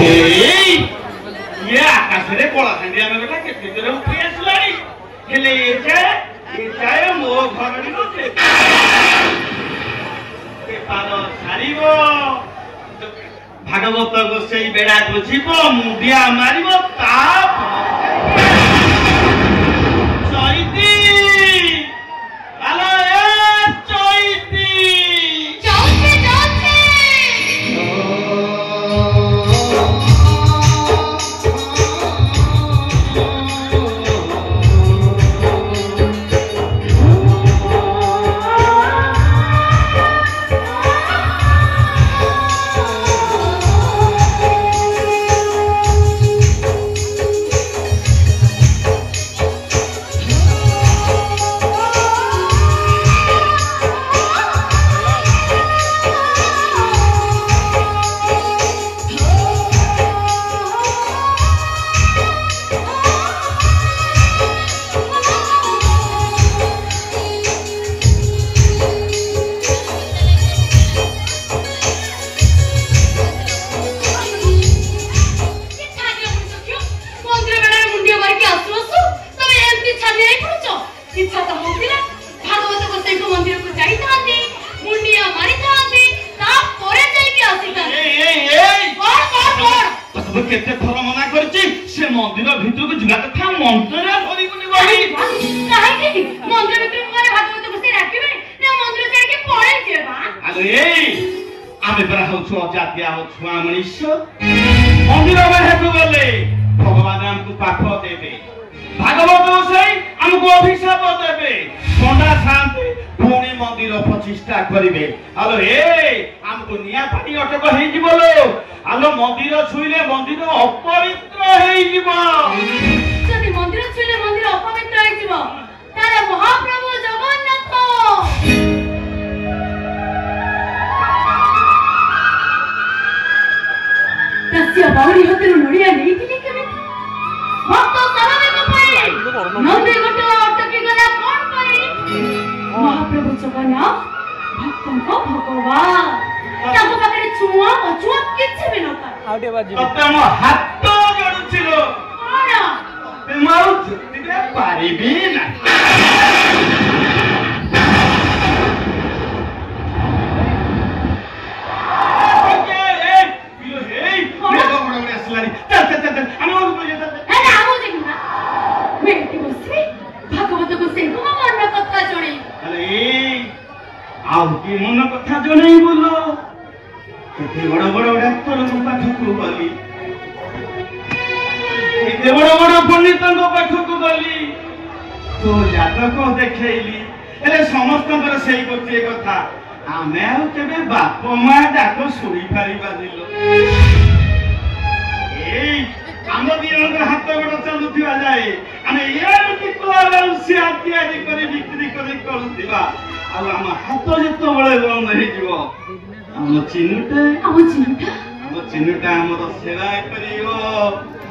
ये आकाश रे कोला खंडिया में बेटा के तेरे उठे आसलानी हेले ये जाए मो घर नी नसे के पारो सारीबो भागवत गोसाई बेड़ा बुझिबो मुंडिया मारिबो ताप चैती आलो ए चैती चौथे चौथे केते थर मना करछि से मंदिर भीतर को जिला था मंत्र धरि गुनी बही काहे कि मंदिर भीतर माने भागवत बसे राखिबे ना मंदिर जाय के पळे जेबा आलो ए आमे बरा होछु अजातिया होछु मनुष्य मंदिर में हेतु गले भगवान हमको पाठ देबे भागवत बसई हमको अभिशाप देबे पंडा शांति पुणी मंदिर प्रतिष्ठा करिवे आलो ए हमको निया पानी अटक हे जिवलो आलो मंदिर छुइले मंदिर अपवित्र हे जिवो जदि मंदिर छुइले मंदिर अपवित्र हे जिवो तारे महाप्रभु जगन्नाथ तस्य बाउरी हतरु नडिया नेइथिले केमे भक्त सलामे को पाए नंदी गोटे अटकी गला कोन परे महाप्रभु जगन्नाथ भक्तों को भगवान ताको पाखरे छुआ अछुआ किछि भी न पाए आउटे बाजी तम हाथ जोडुछिलो कोना तेमारु जुतिबे पारिबी ना आउकी मन कथा जनै बोलो केते बड़ बड़ डाक्टर को पाठ को गली केते बड़ बड़ पंडित को पाठ को गली तो जातक देखैली एले समस्त कर सेही गोटे कथा आमे आ केबे बाप मा डाको सुनी पारिबा दिलो ए आम दियन हाथ गोड़ चलुथिबा जाए आमे यार कि कोला से आती आदि करी बिक्री करी करुथिबा आ हम हाथ जतो बळे बंद हे जीवो हम चिनुटा हमर सेवा करियो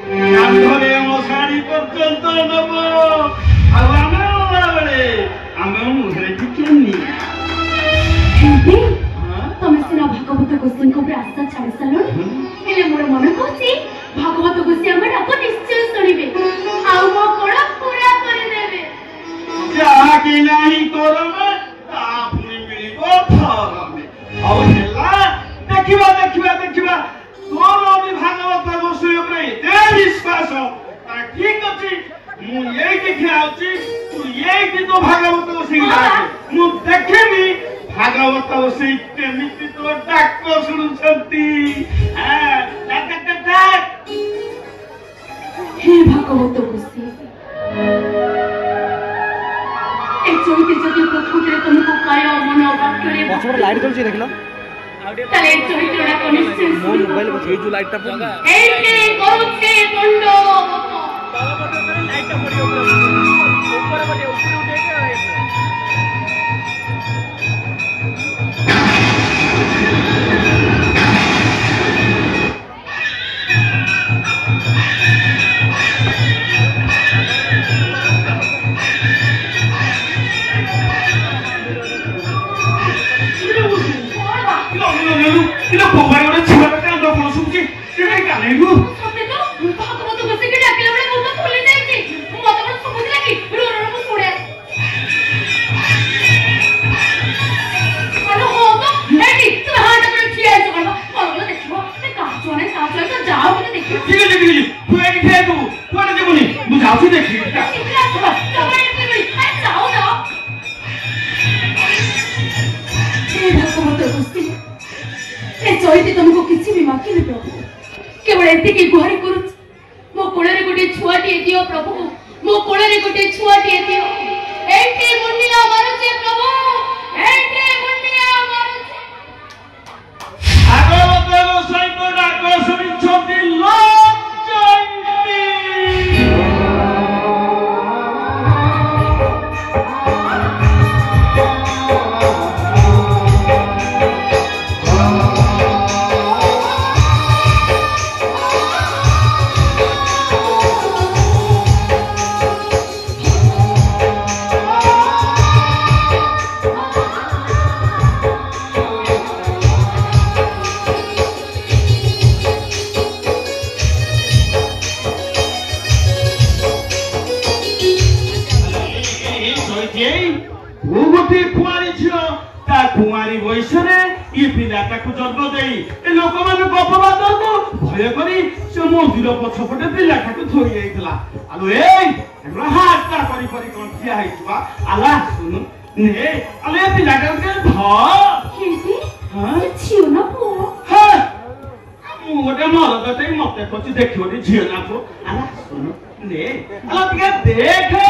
कांधरे मो साड़ी पर्यंत नबो आ हम बळे हम मुहरे टिकेनी हेबे तमे सिना भागवत गोसाई को आशा छाड़ी सलो हेले मोर मन कहछि भागवत गोसाई हम डाक निश्चय सुनिबे आ मो कोड़ा पूरा कर देबे जा कि नहीं करबे आपनी मिलिबो थरमे और हेला देखिबा तोरो भी भागवत गोसाई ऊपर एते विश्वास ता ठीक अछि मु एई देखि आउची तू एई कि तो भागवत गोसाई लागे मु देखेबी भागवत गोसाई केमिति तो डाक सुनुछंती हां डाक हे भागवत गोसाई चोइते जति प्रकृति तुमको काय मन वाक्यरे पछोर लाइट जलछि देखलो तले चोइते ओडा कनिश्चय मोर मोबाइल को जो लाइट टा पगा एते कोछे पंडो बाबा बटे लाइट टा पड़ी ऊपर बटे ऊपर उठे के 이거 보고 이거 보고 이거 집에 가서 보고 숨지. 그러니까 ଜାଣିଲୁ ସତେ ତ ଭାଗବତ ବସିକି ଡାକିଲା ବେଳେ ମୁଣ୍ଡ ଖୋଲି ଯାଇଛି ମତେ କଣ ଶୁଭୁଥିଲା କି ରୁ ମୁଁ ଶୁଣେ ଆଲୋ ହଁ ତ ଏଠି ତୁମେ ହାଟ করে ଠିଆ ହେଇଛ କଣ ଭଲ ଦେଖିବ ସେ କାଚ ନେ କାଚ ତ ଯାଅ ଟିକେ ଦେଖିବ ঠিক আছে ତୁ ଏଠି ଠିଆ ହେଇଥିବୁ କୁଆଡ଼େ ଯିବୁନି ମୁଁ ଯାଉଛି ଦେଖିବି चैती तुमको किसी भी मांगी प्रभु केवल एति गुहारी करू मो कोଳରେ गोटे छुआटी दियो प्रभु मो कोଳରେ गोटे छुआटी दियो एठी मुंडिया मारुचे प्रभु एठी मुंडिया मारुचे भागवत गोसाईको डाक ଶୁଣିଛନ୍ତି ଲୋକ ଜୟନ୍ତୀ कुमारी वयसरे ये पिलाटा को जन्म देई ए लोक मान गपबाद को भय करी से मंदिर पछपटे पिलाटा को थोई जाइतला आलो ए हमरा हाथ का करी करी कोन थिया हैतबा आला सुन ने आले पिलाटा के ध केती हां छियो ना पो हां मु गोटे मरदते मते कछि देखियो रे झियो ना पो आला सुन ने आला तिके देखे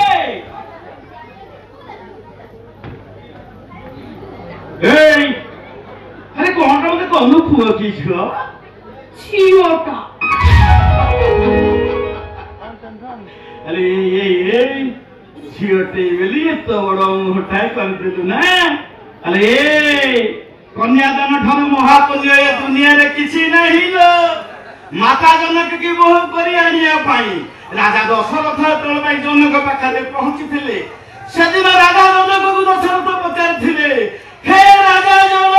Hey! अरे कौन सा मुझे कौन लोग खुआ की छुआ? छियोटा। अरे ये छियोटे वाली ये तो बड़ा उठाए कर दे तू ना? अरे कन्यादान ठानु महापुण्य ये दुनिया रे किसी नहीं लो माता जनक की बोह करी आनिया पाई राजा दशरथ तोल पाई जनक पाखरे पहुंची थिले सेदिन राजा जनक को दशरथ पचार थिले हे राजा जनक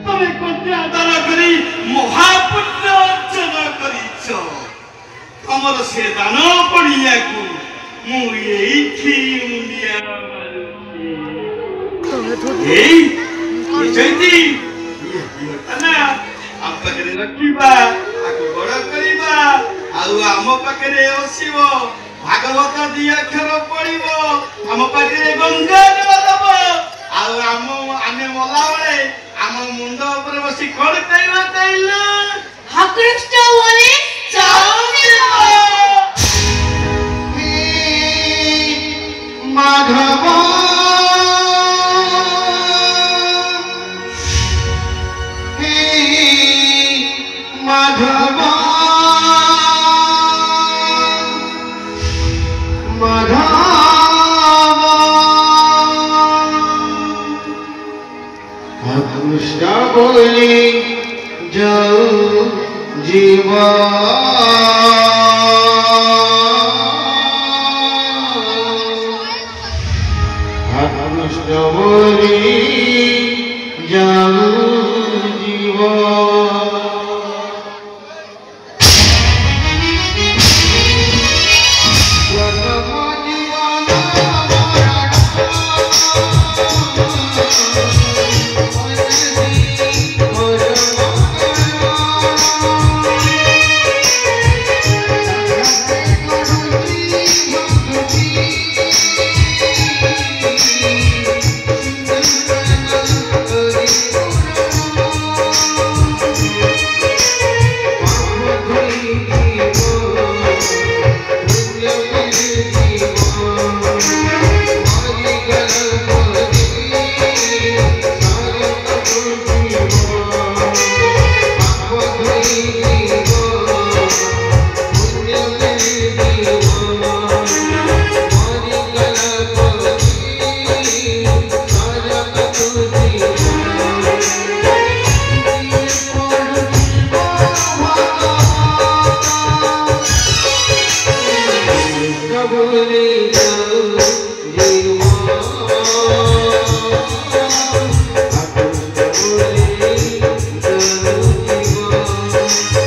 तुम्हें कन्यादान करी महापुण्य अर्जन करिछ हमर से दान पड़िया को मु एठी मुंडिया मारुची ए जयती ना हम पाखरे रखिबा आको बड़ करिबा आउ हम पाखरे ओसिबो भागवत दी अक्षर पढ़िबो हम पाखरे गंगा जल दबो आउ आमे मला बेले आम मुंड ऊपर बसी कोन कहबा कहला हकृष्ट वाले माधव माधव कृष्ण बोली जाऊ जीवा कृष्ण बोली जाऊ जीवा জীবন